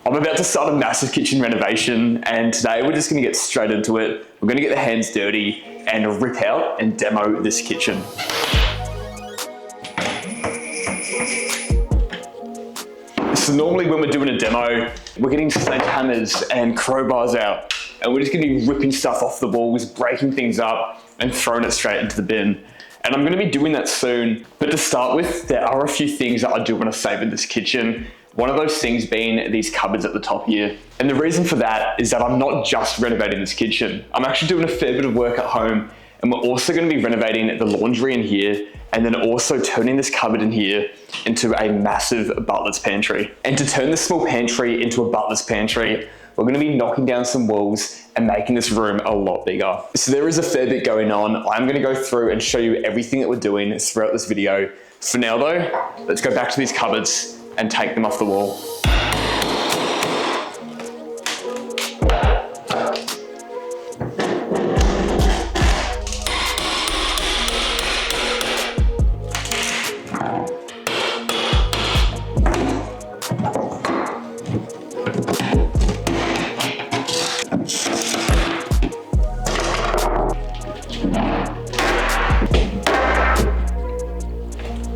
I'm about to start a massive kitchen renovation, and today we're just going to get straight into it. We're going to get the hands dirty and rip out and demo this kitchen. So normally when we're doing a demo, we're getting sledgehammers and crowbars out, and we're just going to be ripping stuff off the walls, breaking things up and throwing it straight into the bin. And I'm going to be doing that soon. But to start with, there are a few things that I do want to save in this kitchen. One of those things being these cupboards at the top here. And the reason for that is that I'm not just renovating this kitchen. I'm actually doing a fair bit of work at home, and we're also going to be renovating the laundry in here, and then also turning this cupboard in here into a massive butler's pantry. And to turn this small pantry into a butler's pantry, we're going to be knocking down some walls and making this room a lot bigger. So there is a fair bit going on. I'm going to go through and show you everything that we're doing throughout this video. For now though, let's go back to these cupboards and take them off the wall.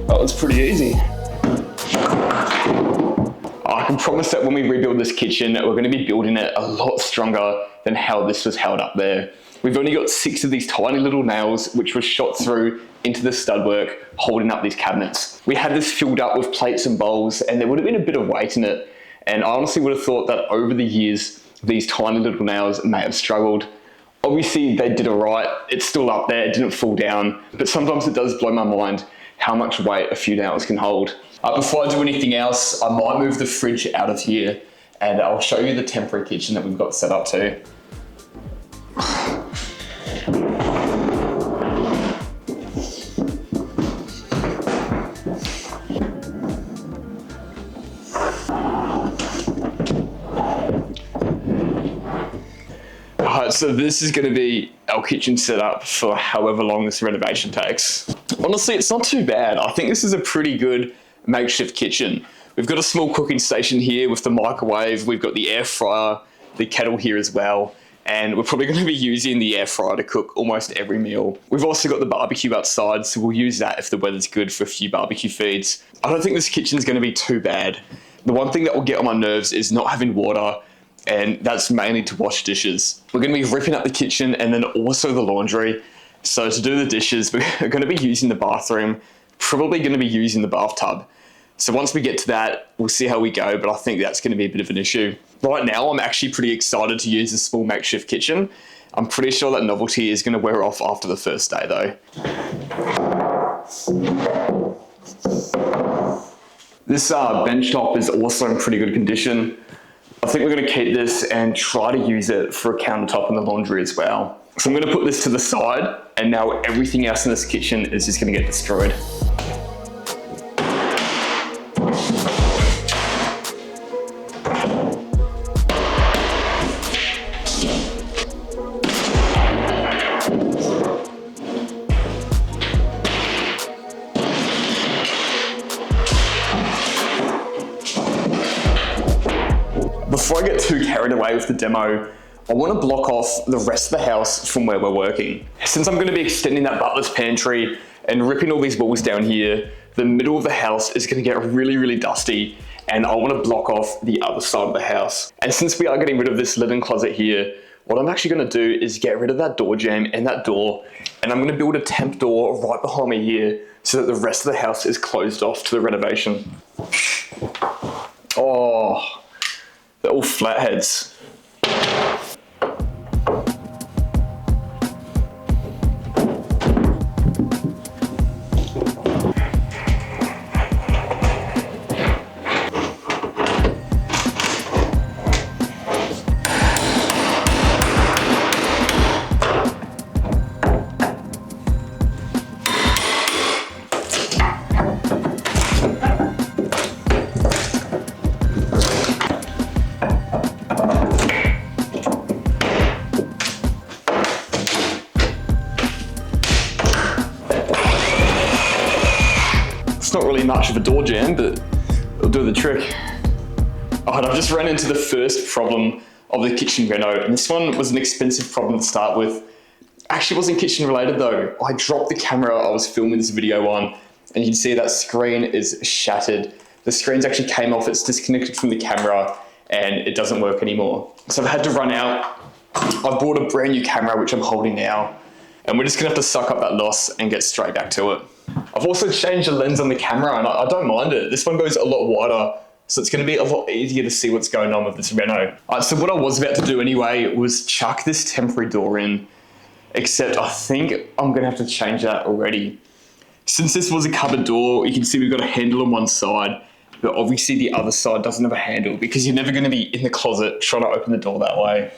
That was pretty easy. I can promise that when we rebuild this kitchen, we're going to be building it a lot stronger than how this was held up there. We've only got 6 of these tiny little nails which were shot through into the stud work holding up these cabinets. We had this filled up with plates and bowls, and there would have been a bit of weight in it, and I honestly would have thought that over the years these tiny little nails may have struggled. Obviously they did alright, it's still up there, it didn't fall down, but sometimes it does blow my mind how much weight a few nails can hold. Before I do anything else, I might move the fridge out of here, and I'll show you the temporary kitchen that we've got set up too. Alright, so this is going to be our kitchen setup for however long this renovation takes. Honestly, it's not too bad. I think this is a pretty good makeshift kitchen. We've got a small cooking station here with the microwave. We've got the air fryer, the kettle here as well. And we're probably going to be using the air fryer to cook almost every meal. We've also got the barbecue outside, so we'll use that if the weather's good for a few barbecue feeds. I don't think this kitchen's going to be too bad. The one thing that will get on my nerves is not having water, and that's mainly to wash dishes. We're going to be ripping up the kitchen and then also the laundry. So to do the dishes, we're going to be using the bathroom, probably going to be using the bathtub. So once we get to that, we'll see how we go, but I think that's going to be a bit of an issue. Right now, I'm actually pretty excited to use this small makeshift kitchen. I'm pretty sure that novelty is going to wear off after the first day though. This bench top is also in pretty good condition. I think we're going to keep this and try to use it for a countertop in the laundry as well. So I'm going to put this to the side, and now everything else in this kitchen is just going to get destroyed. Before I get too carried away with the demo, I want to block off the rest of the house from where we're working. Since I'm going to be extending that butler's pantry and ripping all these walls down here, the middle of the house is going to get really, really dusty, and I want to block off the other side of the house. And since we are getting rid of this linen closet here, what I'm actually going to do is get rid of that door jamb and that door, and I'm going to build a temp door right behind me here so that the rest of the house is closed off to the renovation. Oh, they're all flatheads. It's not really much of a door jamb, but it'll do the trick. Alright, I've just ran into the first problem of the kitchen reno, and this one was an expensive problem to start with. Actually, it wasn't kitchen related though. I dropped the camera I was filming this video on, and you can see that screen is shattered. The screen's actually came off, it's disconnected from the camera, and it doesn't work anymore. So I've had to run out. I've bought a brand new camera, which I'm holding now, and we're just gonna have to suck up that loss and get straight back to it. I've also changed the lens on the camera, and I don't mind it. This one goes a lot wider, so it's gonna be a lot easier to see what's going on with this reno. So what I was about to do anyway was chuck this temporary door in, except I think I'm gonna have to change that already. Since this was a cupboard door, you can see we've got a handle on one side, but obviously the other side doesn't have a handle because you're never gonna be in the closet trying to open the door that way.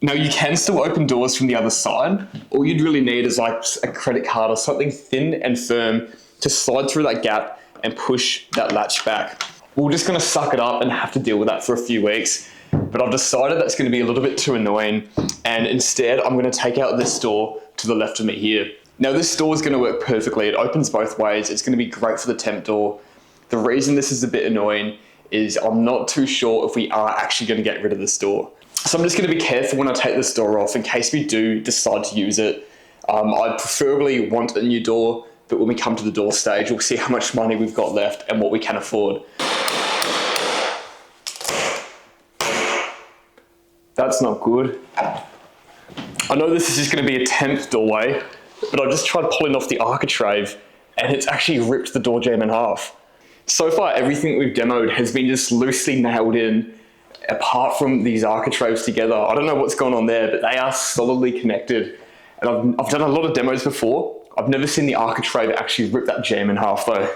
Now you can still open doors from the other side. All you'd really need is like a credit card or something thin and firm to slide through that gap and push that latch back. We're just gonna suck it up and have to deal with that for a few weeks. But I've decided that's gonna be a little bit too annoying. And instead, I'm gonna take out this door to the left of me here. Now this door is gonna work perfectly. It opens both ways. It's gonna be great for the temp door. The reason this is a bit annoying is I'm not too sure if we are actually gonna get rid of this door. So I'm just gonna be careful when I take this door off in case we do decide to use it. I preferably want a new door, but when we come to the door stage, we'll see how much money we've got left and what we can afford. That's not good. I know this is just gonna be a temp doorway, but I just tried pulling off the architrave and it's actually ripped the door jamb in half. So far, everything we've demoed has been just loosely nailed in, apart from these architraves together. I don't know what's going on there, but they are solidly connected. And I've done a lot of demos before. I've never seen the architrave actually rip that jamb in half though.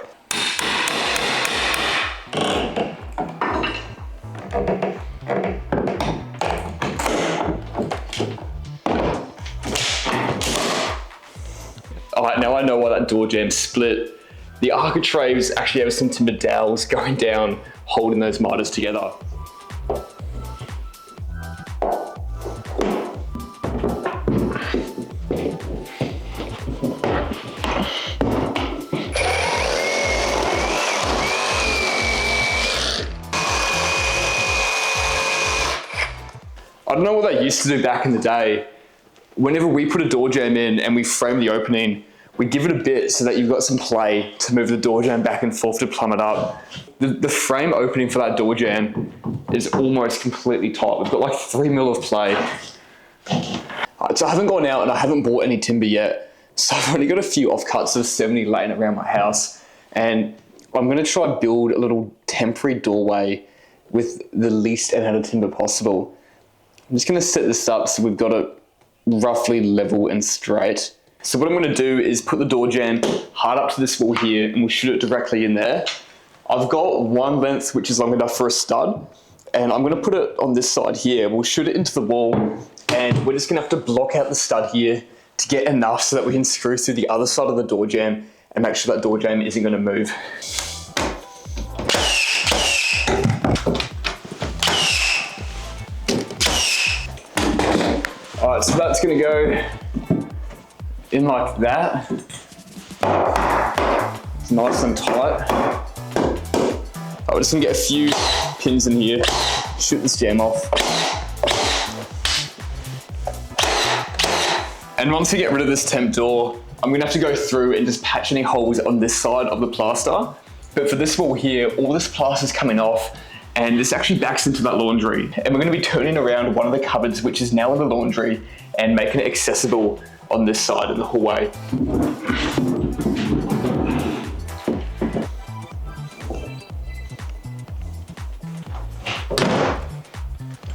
Alright, now I know why that door jamb split. The architraves actually have some timber dowels going down, holding those miters together. I don't know what they used to do back in the day. Whenever we put a door jamb in and we frame the opening, we give it a bit so that you've got some play to move the door jamb back and forth to plumb it up. The frame opening for that door jamb is almost completely tight. We've got like 3 mil of play. So I haven't gone out and I haven't bought any timber yet. So I've only got a few offcuts of 70 laying around my house. And I'm gonna try and build a little temporary doorway with the least amount of timber possible. I'm just gonna set this up so we've got it roughly level and straight. So what I'm gonna do is put the door jamb hard up to this wall here and we'll shoot it directly in there. I've got one length which is long enough for a stud, and I'm gonna put it on this side here. We'll shoot it into the wall and we're just gonna have to block out the stud here to get enough so that we can screw through the other side of the door jamb and make sure that door jamb isn't gonna move. Alright, so that's gonna go in like that. It's nice and tight. We're just gonna get a few pins in here, shoot this jamb off. And once we get rid of this temp door, I'm gonna have to go through and just patch any holes on this side of the plaster. But for this wall here, all this plaster's coming off, and this actually backs into that laundry. And we're gonna be turning around one of the cupboards, which is now in the laundry, and making it accessible on this side in the hallway.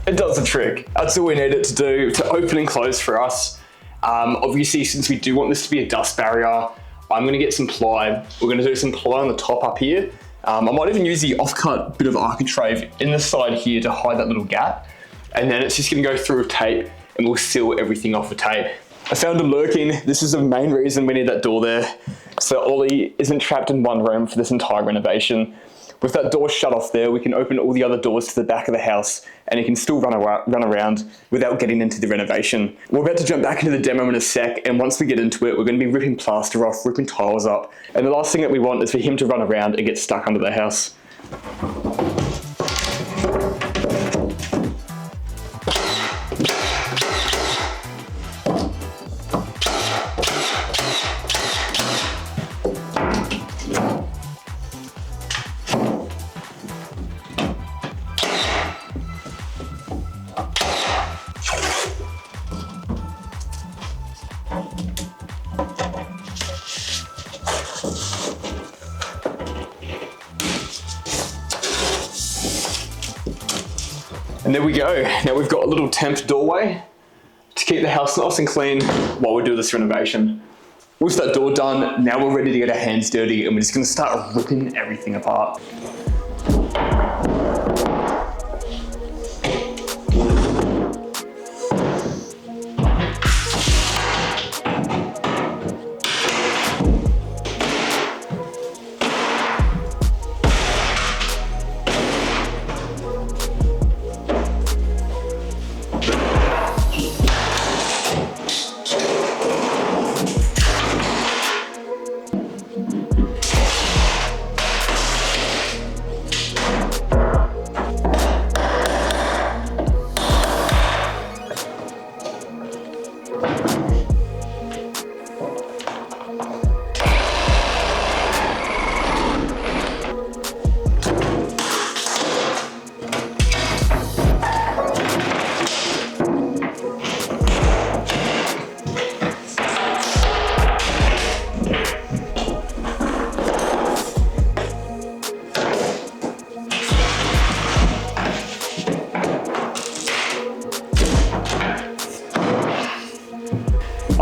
It does the trick. That's all we need it to do to open and close for us. Obviously, since we do want this to be a dust barrier, I'm gonna get some ply. We're gonna do some ply on the top up here. I might even use the offcut bit of architrave in the side here to hide that little gap. And then it's just gonna go through with tape and we'll seal everything off with tape. I found him lurking. This is the main reason we need that door there. So Ollie isn't trapped in one room for this entire renovation. With that door shut off there, we can open all the other doors to the back of the house and he can still run around without getting into the renovation. We're about to jump back into the demo in a sec, and once we get into it, we're going to be ripping plaster off, ripping tiles up, and the last thing that we want is for him to run around and get stuck under the house. And there we go. Now we've got a little temp doorway to keep the house nice and clean while we do this renovation. With that door done, now we're ready to get our hands dirty and we're just gonna start ripping everything apart.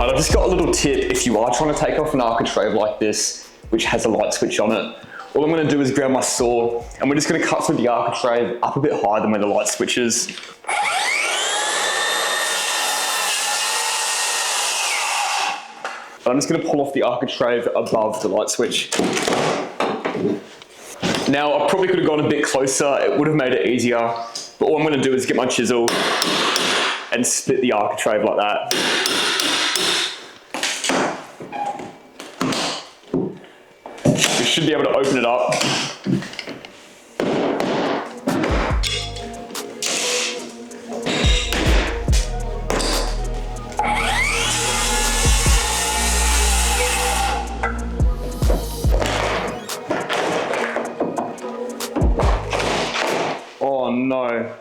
I've just got a little tip if you are trying to take off an architrave like this, which has a light switch on it. All I'm going to do is grab my saw and we're just going to cut through the architrave up a bit higher than where the light switch is. I'm just going to pull off the architrave above the light switch. Now I probably could have gone a bit closer, it would have made it easier, but all I'm going to do is get my chisel and split the architrave like that. We should be able to open it up. Oh no.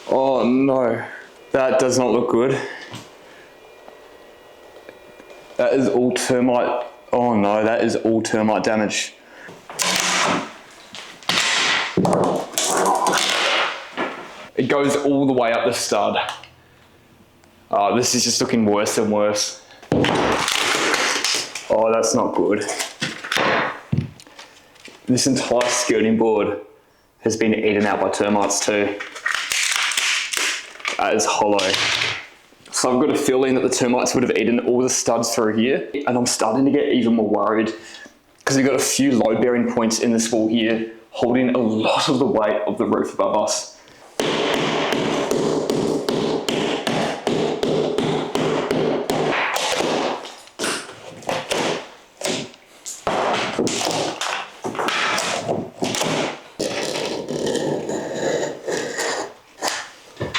Oh no. That does not look good. That is all termite. Oh no, that is all termite damage. It goes all the way up the stud. Oh, this is just looking worse and worse. Oh, that's not good. This entire skirting board has been eaten out by termites too. That is hollow. So I've got a feeling that the termites would have eaten all the studs through here, and I'm starting to get even more worried because we've got a few load bearing points in this wall here holding a lot of the weight of the roof above us.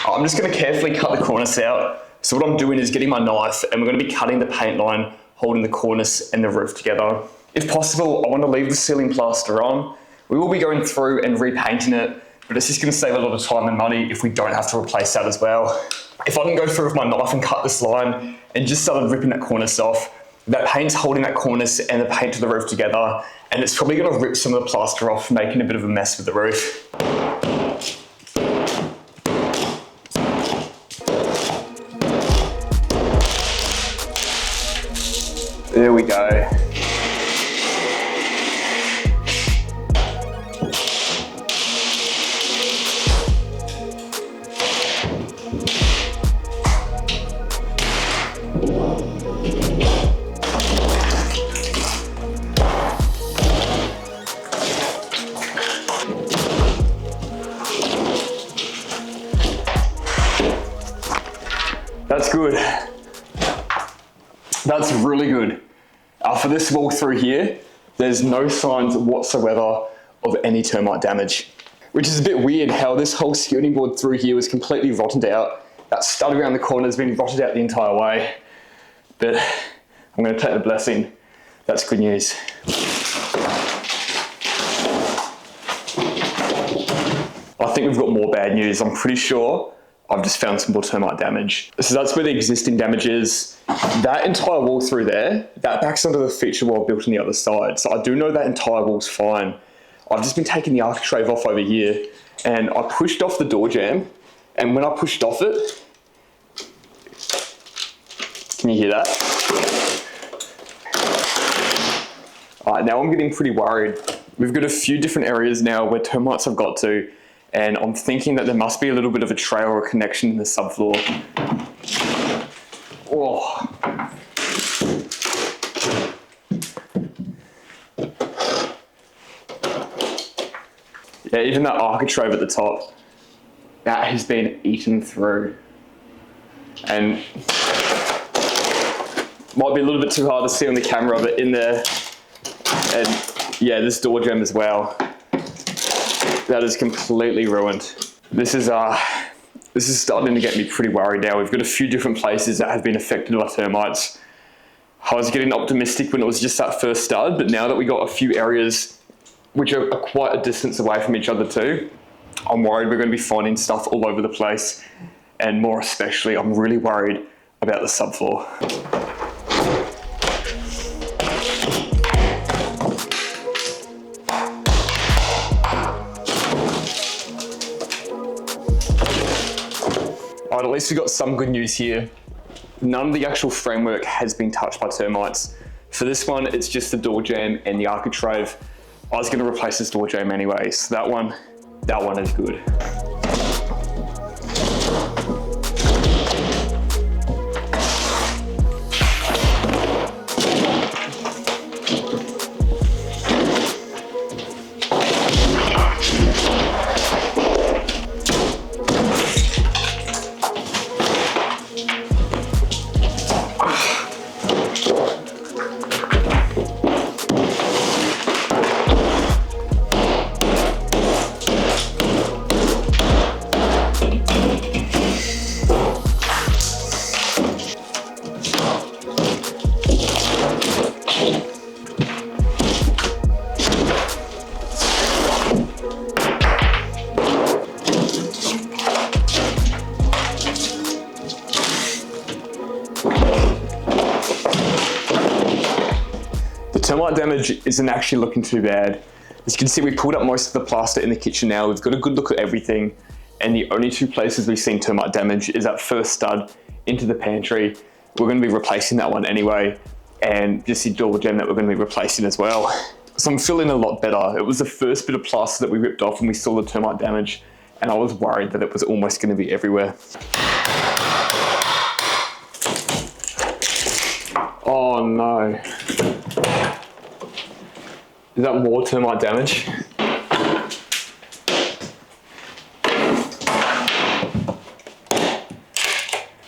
I'm just going to carefully cut the cornice out. So what I'm doing is getting my knife and we're going to be cutting the paint line holding the cornice and the roof together. If possible, I want to leave the ceiling plaster on. We will be going through and repainting it, but it's just going to save a lot of time and money if we don't have to replace that as well. If I can go through with my knife and cut this line and just started ripping that cornice off, that paint's holding that cornice and the paint to the roof together, and it's probably going to rip some of the plaster off, making a bit of a mess with the roof. There we go. That's good. That's really good. For this wall through here, there's no signs whatsoever of any termite damage, which is a bit weird how this whole skirting board through here was completely rotted out. That stud around the corner has been rotted out the entire way, but I'm going to take the blessing. That's good news. I think we've got more bad news. I'm pretty sure I've just found some more termite damage. So that's where the existing damage is. That entire wall through there, that backs onto the feature wall built on the other side. So I do know that entire wall's fine. I've just been taking the architrave off over here and I pushed off the door jamb, and when I pushed off it, can you hear that? All right, now I'm getting pretty worried. We've got a few different areas now where termites have got to, and I'm thinking that there must be a little bit of a trail or a connection in the subfloor. Oh. Yeah, even that architrave at the top, that has been eaten through. And might be a little bit too hard to see on the camera, but in there, and yeah, this door jamb as well. That is completely ruined. This is starting to get me pretty worried now. We've got a few different places that have been affected by termites. I was getting optimistic when it was just that first stud, but now that we got a few areas which are quite a distance away from each other too, I'm worried we're going to be finding stuff all over the place. And more especially, I'm really worried about the subfloor. Alright, at least we got some good news here. None of the actual framework has been touched by termites. For this one, it's just the door jamb and the architrave. I was going to replace this door jamb anyway, so that one is good. Termite damage isn't actually looking too bad. As you can see, we pulled up most of the plaster in the kitchen now. We've got a good look at everything. And the only two places we've seen termite damage is that first stud into the pantry. We're going to be replacing that one anyway. And just the door jamb that we're going to be replacing as well. So I'm feeling a lot better. It was the first bit of plaster that we ripped off when we saw the termite damage. And I was worried that it was almost going to be everywhere. Oh no. Is that more termite damage?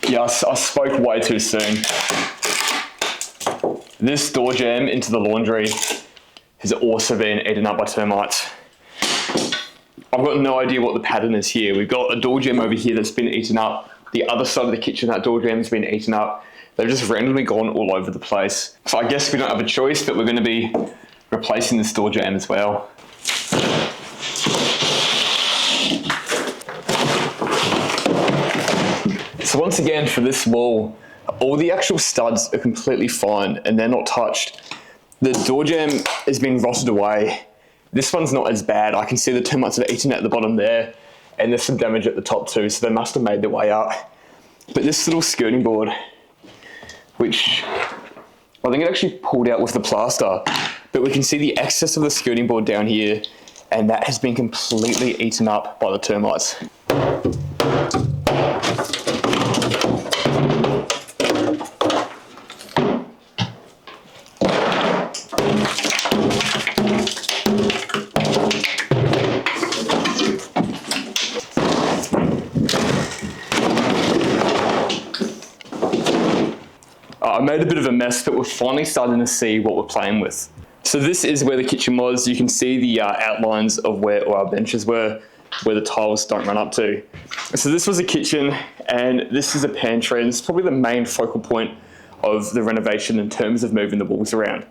Yeah, I spoke way too soon. This door jamb into the laundry has also been eaten up by termites. I've got no idea what the pattern is here. We've got a door jamb over here that's been eaten up. The other side of the kitchen, that door jamb's been eaten up. They've just randomly gone all over the place. So I guess we don't have a choice, but we're going to be replacing this door jamb as well. So once again, for this wall, all the actual studs are completely fine and they're not touched. The door jamb has been rotted away. This one's not as bad. I can see the termites that are eating at the bottom there, and there's some damage at the top too, so they must have made their way up. But this little skirting board, which I think it actually pulled out with the plaster, but we can see the excess of the skirting board down here, and that has been completely eaten up by the termites. I made a bit of a mess, but we're finally starting to see what we're playing with. So this is where the kitchen was. You can see the outlines of where our benches were, where the tiles don't run up to. So this was a kitchen, and this is a pantry, and it's probably the main focal point of the renovation in terms of moving the walls around.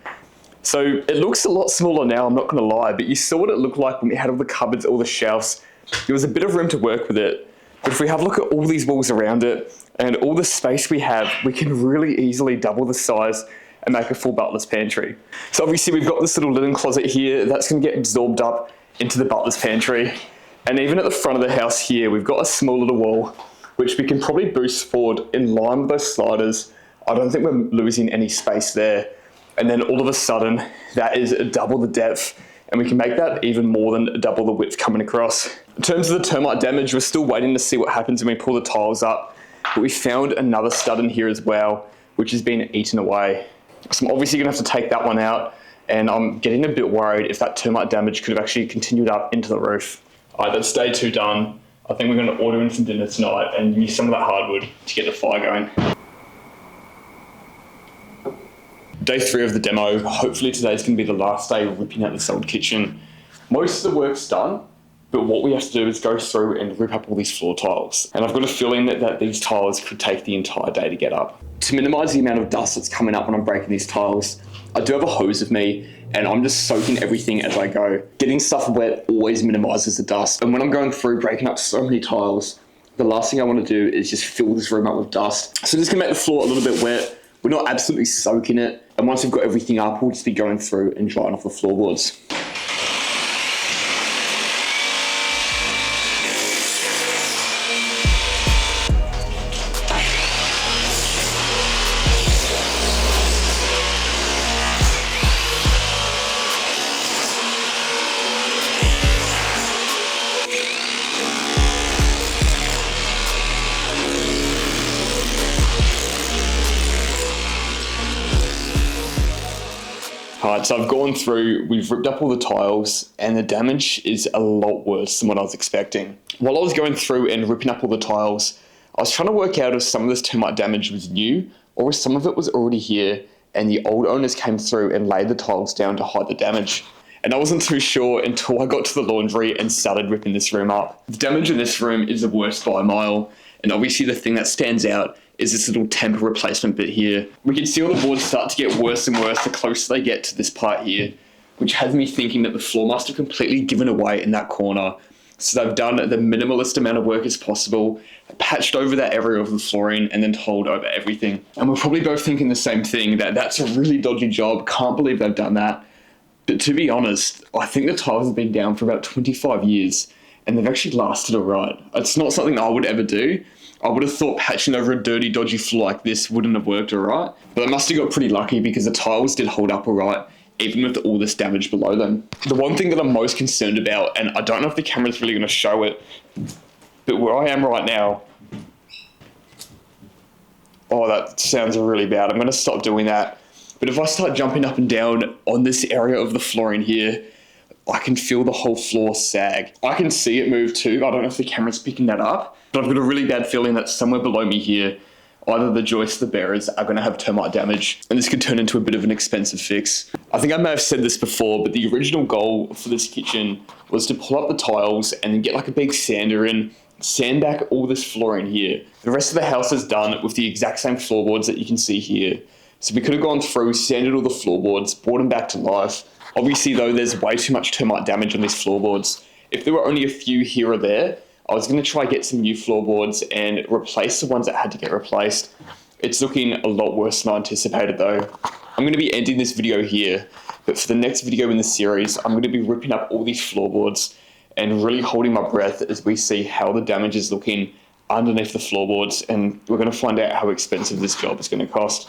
So it looks a lot smaller now, I'm not gonna lie, but you saw what it looked like when we had all the cupboards, all the shelves. There was a bit of room to work with it. But if we have a look at all these walls around it and all the space we have, we can really easily double the size and make a full butler's pantry. So obviously we've got this little linen closet here that's gonna get absorbed up into the butler's pantry. And even at the front of the house here, we've got a small little wall, which we can probably boost forward in line with those sliders. I don't think we're losing any space there. And then all of a sudden, that is double the depth, and we can make that even more than double the width coming across. In terms of the termite damage, we're still waiting to see what happens when we pull the tiles up, but we found another stud in here as well, which has been eaten away. So I'm obviously gonna have to take that one out, and I'm getting a bit worried if that termite damage could have actually continued up into the roof. All right, that's day 2 done. I think we're gonna order in some dinner tonight and use some of that hardwood to get the fire going. Day 3 of the demo. Hopefully today's gonna be the last day ripping out this old kitchen. Most of the work's done, but what we have to do is go through and rip up all these floor tiles. And I've got a feeling that these tiles could take the entire day to get up. To minimize the amount of dust that's coming up when I'm breaking these tiles, I do have a hose with me, and I'm just soaking everything as I go. Getting stuff wet always minimizes the dust. And when I'm going through breaking up so many tiles, the last thing I want to do is just fill this room up with dust. So just gonna make the floor a little bit wet. We're not absolutely soaking it. And once we've got everything up, we'll just be going through and drying off the floorboards. Alright, so I've gone through, we've ripped up all the tiles, and the damage is a lot worse than what I was expecting. While I was going through and ripping up all the tiles, I was trying to work out if some of this termite damage was new, or if some of it was already here, and the old owners came through and laid the tiles down to hide the damage. And I wasn't too sure until I got to the laundry and started ripping this room up. The damage in this room is the worst by a mile, and obviously the thing that stands out is this little temp replacement bit here. We can see all the boards start to get worse and worse the closer they get to this part here, which has me thinking that the floor must have completely given away in that corner. So they've done the minimalist amount of work as possible, patched over that area of the flooring, and then tiled over everything. And we're probably both thinking the same thing, that that's a really dodgy job. Can't believe they've done that. But to be honest, I think the tiles have been down for about 25 years, and they've actually lasted all right. It's not something I would ever do. I would have thought patching over a dirty, dodgy floor like this wouldn't have worked all right. But I must have got pretty lucky because the tiles did hold up all right, even with all this damage below them. The one thing that I'm most concerned about, and I don't know if the camera's really going to show it, but where I am right now, oh, that sounds really bad. I'm going to stop doing that. But if I start jumping up and down on this area of the flooring here, I can feel the whole floor sag. I can see it move too. I don't know if the camera's picking that up, but I've got a really bad feeling that somewhere below me here, either the joists or the bearers are going to have termite damage, and this could turn into a bit of an expensive fix. I think I may have said this before, but the original goal for this kitchen was to pull up the tiles and then get like a big sander in, sand back all this flooring here. The rest of the house is done with the exact same floorboards that you can see here. So we could have gone through, sanded all the floorboards, brought them back to life. Obviously though, there's way too much termite damage on these floorboards. If there were only a few here or there, I was going to try get some new floorboards and replace the ones that had to get replaced. It's looking a lot worse than I anticipated though. I'm going to be ending this video here, but for the next video in the series, I'm going to be ripping up all these floorboards and really holding my breath as we see how the damage is looking underneath the floorboards, and we're going to find out how expensive this job is going to cost.